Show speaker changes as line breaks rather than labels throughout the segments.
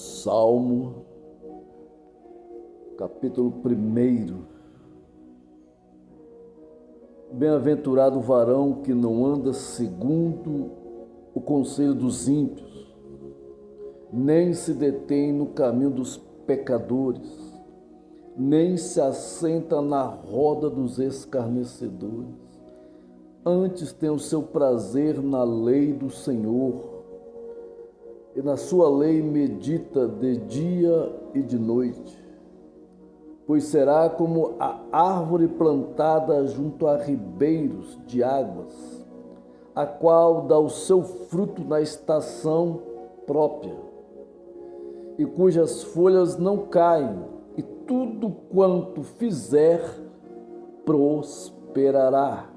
Salmo, capítulo 1. Bem-aventurado o varão que não anda segundo o conselho dos ímpios, nem se detém no caminho dos pecadores, nem se assenta na roda dos escarnecedores. Antes tem o seu prazer na lei do Senhor, e na sua lei medita de dia e de noite. Pois será como a árvore plantada junto a ribeiros de águas, a qual dá o seu fruto na estação própria, e cujas folhas não caem, e tudo quanto fizer prosperará.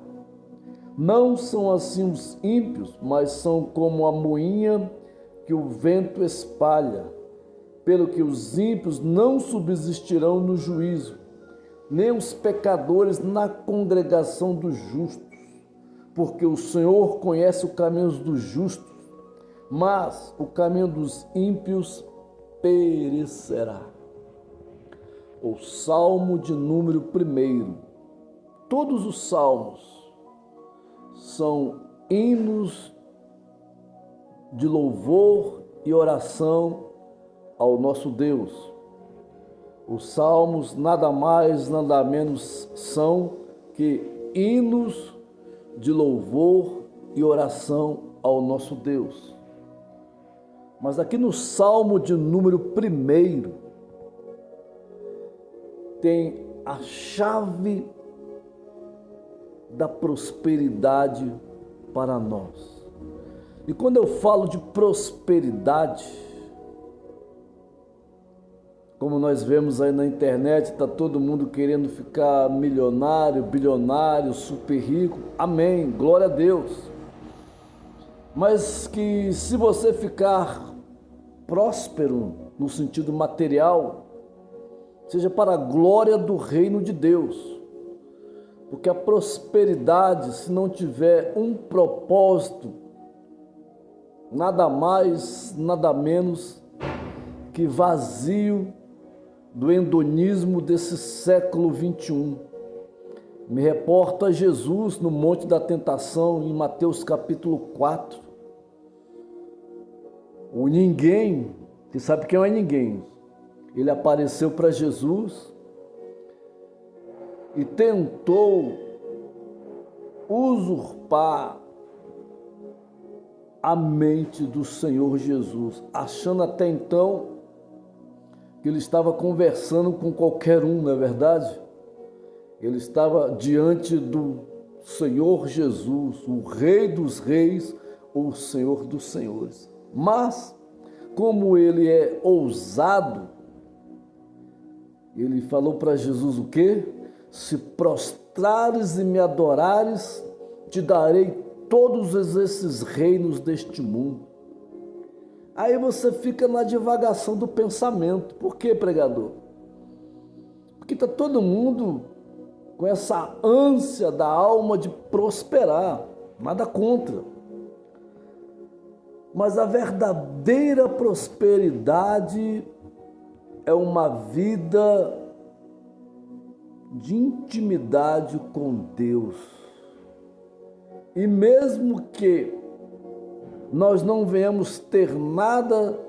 Não são assim os ímpios, mas são como a moinha que o vento espalha. Pelo que os ímpios não subsistirão no juízo, nem os pecadores na congregação dos justos, porque o Senhor conhece os caminhos dos justos, mas o caminho dos ímpios perecerá. O Salmo de número 1. Todos os salmos são hinos de louvor e oração ao nosso Deus. Os salmos nada mais, nada menos são que hinos de louvor e oração ao nosso Deus. Mas aqui no Salmo de número 1 tem a chave da prosperidade para nós. E quando eu falo de prosperidade, como nós vemos aí na internet, está todo mundo querendo ficar milionário, bilionário, super rico. Amém, glória a Deus. Mas que se você ficar próspero no sentido material, seja para a glória do reino de Deus. Porque a prosperidade, se não tiver um propósito, nada mais, nada menos que vazio do hedonismo desse século 21. Me reporto a Jesus no Monte da Tentação, em Mateus capítulo 4. O ninguém, que sabe quem é ninguém, ele apareceu para Jesus e tentou usurpar a mente do Senhor Jesus, achando até então que ele estava conversando com qualquer um, não é verdade? Ele estava diante do Senhor Jesus, o Rei dos Reis, o Senhor dos Senhores. Mas, como ele é ousado, ele falou para Jesus o quê? Se prostrares e me adorares, te darei todos esses reinos deste mundo. Aí você fica na divagação do pensamento. Por quê, pregador? Porque está todo mundo com essa ânsia da alma de prosperar. Nada contra. Mas a verdadeira prosperidade é uma vida de intimidade com Deus. E mesmo que nós não venhamos ter nada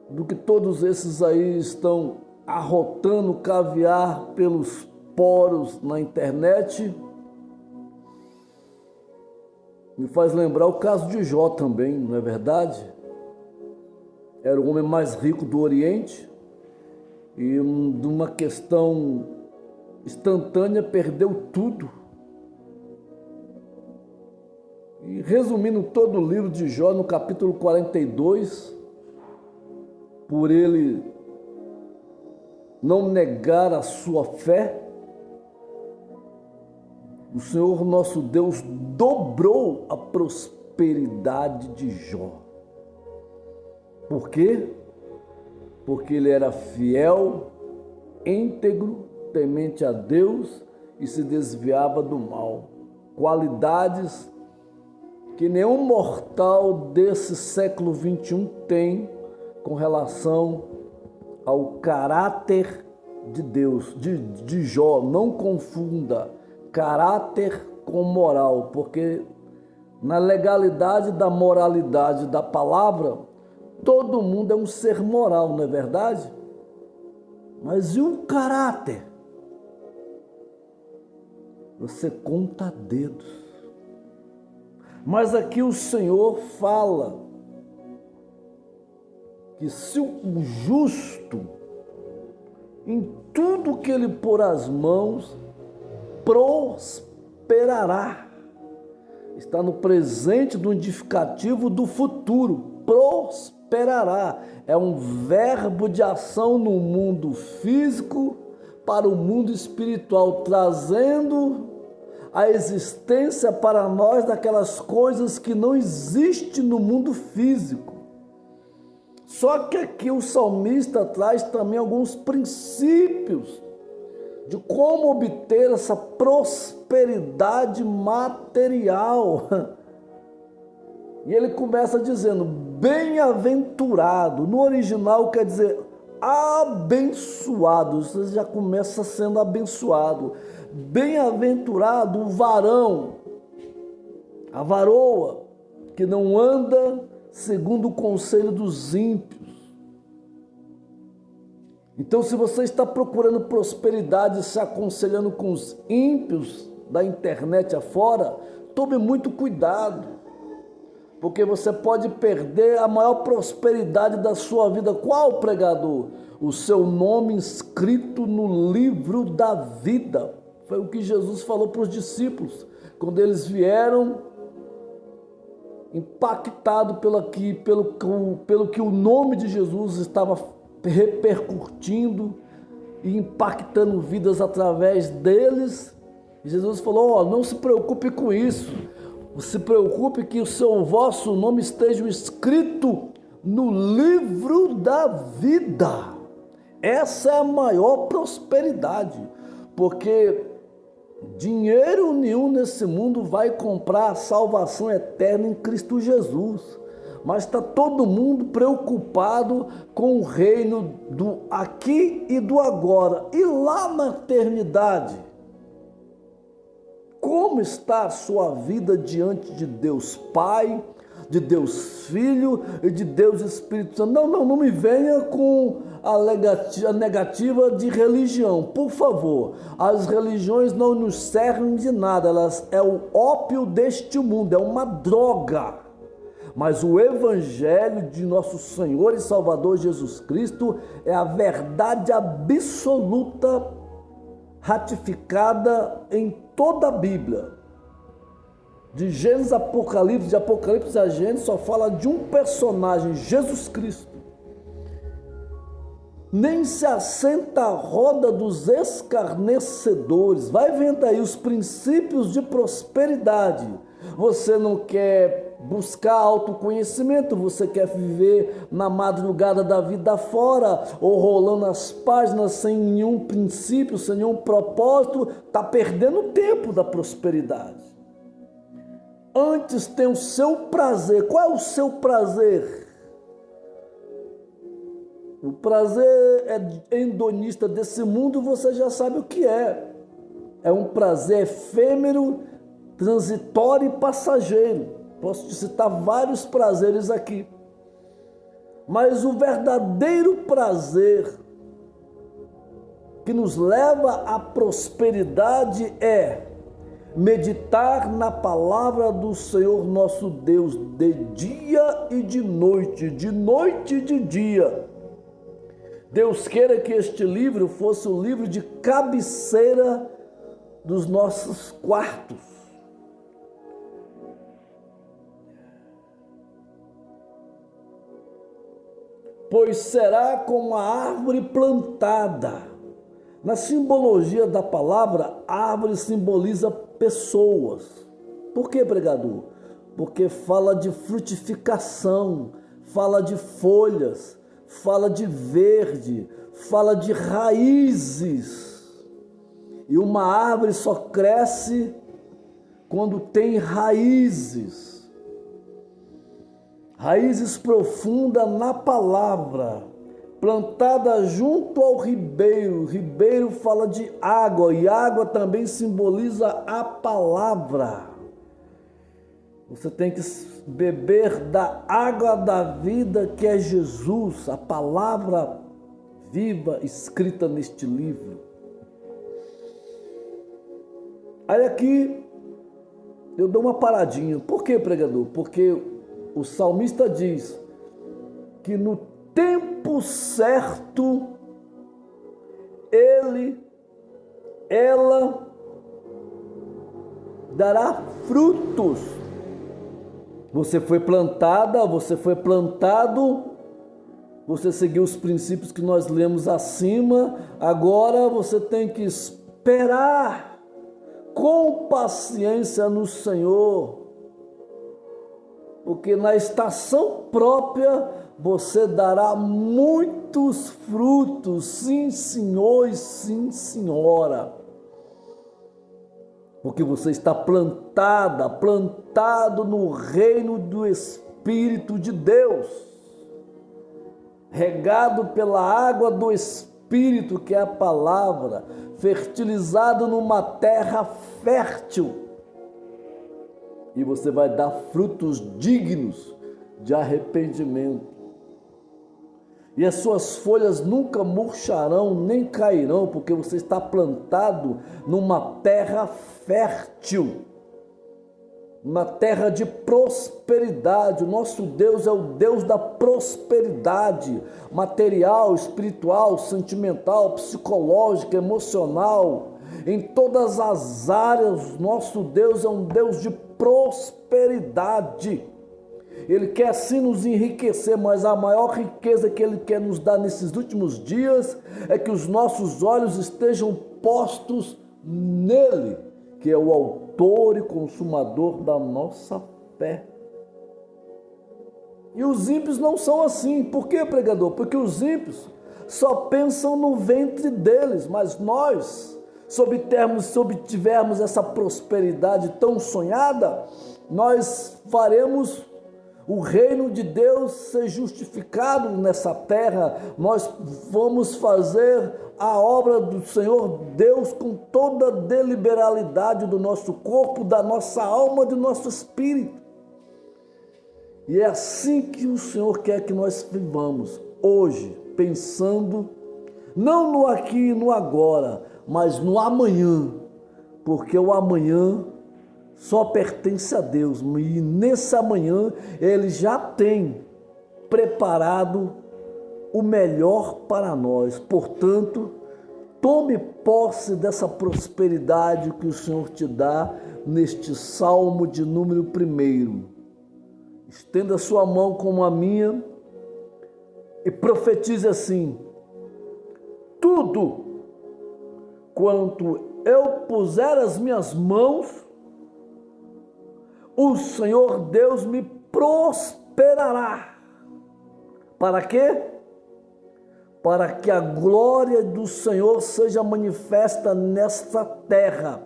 do que todos esses aí estão arrotando caviar pelos poros na internet, me faz lembrar o caso de Jó também, não é verdade? Era o homem mais rico do Oriente e de uma questão instantânea perdeu tudo. E resumindo todo o livro de Jó, no capítulo 42, por ele não negar a sua fé, o Senhor nosso Deus dobrou a prosperidade de Jó. Por quê? Porque ele era fiel, íntegro, temente a Deus e se desviava do mal. Qualidades que nenhum mortal desse século 21 tem com relação ao caráter de Deus, de Jó. Não confunda caráter com moral, porque na legalidade da moralidade da palavra, todo mundo é um ser moral, não é verdade? Mas e o caráter? Você conta dedos. Mas aqui o Senhor fala que se o justo, em tudo que ele pôr as mãos, prosperará. Está no presente do indicativo do futuro. Prosperará. É um verbo de ação no mundo físico para o mundo espiritual, trazendo a existência para nós daquelas coisas que não existem no mundo físico. Só que aqui o salmista traz também alguns princípios de como obter essa prosperidade material. E ele começa dizendo, bem-aventurado. No original quer dizer abençoado. Você já começa sendo abençoado. Bem-aventurado o varão, a varoa, que não anda segundo o conselho dos ímpios. Então, se você está procurando prosperidade, se aconselhando com os ímpios da internet afora, tome muito cuidado, porque você pode perder a maior prosperidade da sua vida. Qual, pregador? O seu nome inscrito no livro da vida. Foi o que Jesus falou para os discípulos, quando eles vieram impactados pelo que o nome de Jesus estava repercutindo e impactando vidas através deles. Jesus falou, não se preocupe com isso, se preocupe que o vosso nome esteja escrito no livro da vida. Essa é a maior prosperidade, porque dinheiro nenhum nesse mundo vai comprar a salvação eterna em Cristo Jesus. Mas está todo mundo preocupado com o reino do aqui e do agora. E lá na eternidade? Como está a sua vida diante de Deus Pai, de Deus Filho e de Deus Espírito Santo? Não me venha com a negativa de religião, por favor. As religiões não nos servem de nada, elas é o ópio deste mundo, é uma droga. Mas o Evangelho de nosso Senhor e Salvador Jesus Cristo é a verdade absoluta, ratificada em toda a Bíblia. De Gênesis a Apocalipse, de Apocalipse a Gênesis, só fala de um personagem, Jesus Cristo. Nem se assenta a roda dos escarnecedores. Vai vendo aí os princípios de prosperidade. Você não quer buscar autoconhecimento, você quer viver na madrugada da vida fora, ou rolando as páginas sem nenhum princípio, sem nenhum propósito, está perdendo o tempo da prosperidade. Antes tem o seu prazer. Qual é o seu prazer? O prazer é hedonista desse mundo, você já sabe o que é. É um prazer efêmero, transitório e passageiro. Posso te citar vários prazeres aqui. Mas o verdadeiro prazer que nos leva à prosperidade é meditar na palavra do Senhor nosso Deus de dia e de noite e de dia. Deus queira que este livro fosse o livro de cabeceira dos nossos quartos. Pois será como a árvore plantada. Na simbologia da palavra, árvore simboliza pessoas. Por que, pregador? Porque fala de frutificação, fala de folhas, fala de verde, fala de raízes. E uma árvore só cresce quando tem raízes. raízes profundas na palavra, plantada junto ao ribeiro. Ribeiro fala de água e água também simboliza a palavra. Você tem que beber da água da vida que é Jesus, a palavra viva escrita neste livro. Aí aqui eu dou uma paradinha. Por que, pregador? Porque o salmista diz que no tempo certo ela dará frutos. Você foi plantada, você foi plantado, você seguiu os princípios que nós lemos acima, agora você tem que esperar com paciência no Senhor, porque na estação própria você dará muitos frutos, sim senhor e sim senhora, porque você está plantado no reino do Espírito de Deus, regado pela água do Espírito, que é a palavra, fertilizado numa terra fértil, e você vai dar frutos dignos de arrependimento. E as suas folhas nunca murcharão nem cairão, porque você está plantado numa terra fértil, uma terra de prosperidade. O nosso Deus é o Deus da prosperidade material, espiritual, sentimental, psicológica, emocional. Em todas as áreas, nosso Deus é um Deus de prosperidade. Ele quer sim nos enriquecer, mas a maior riqueza que Ele quer nos dar nesses últimos dias é que os nossos olhos estejam postos nele, que é o autor e consumador da nossa fé. E os ímpios não são assim. Por quê, pregador? Porque os ímpios só pensam no ventre deles, mas nós, se obtivermos essa prosperidade tão sonhada, nós faremos o reino de Deus ser justificado nessa terra. Nós vamos fazer a obra do Senhor Deus com toda a deliberalidade do nosso corpo, da nossa alma, do nosso espírito. E é assim que o Senhor quer que nós vivamos hoje, pensando não no aqui e no agora, mas no amanhã, porque o amanhã só pertence a Deus, e nesse amanhã Ele já tem preparado o melhor para nós. Portanto, tome posse dessa prosperidade que o Senhor te dá neste Salmo de número 1. Estenda sua mão como a minha e profetize assim: tudo quanto eu puser as minhas mãos, o Senhor Deus me prosperará. Para quê? Para que a glória do Senhor seja manifesta nesta terra.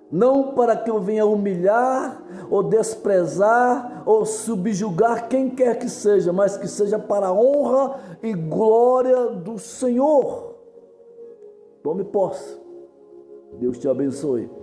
Não para que eu venha humilhar, ou desprezar, ou subjugar quem quer que seja, mas que seja para a honra e glória do Senhor. Tome posse. Deus te abençoe.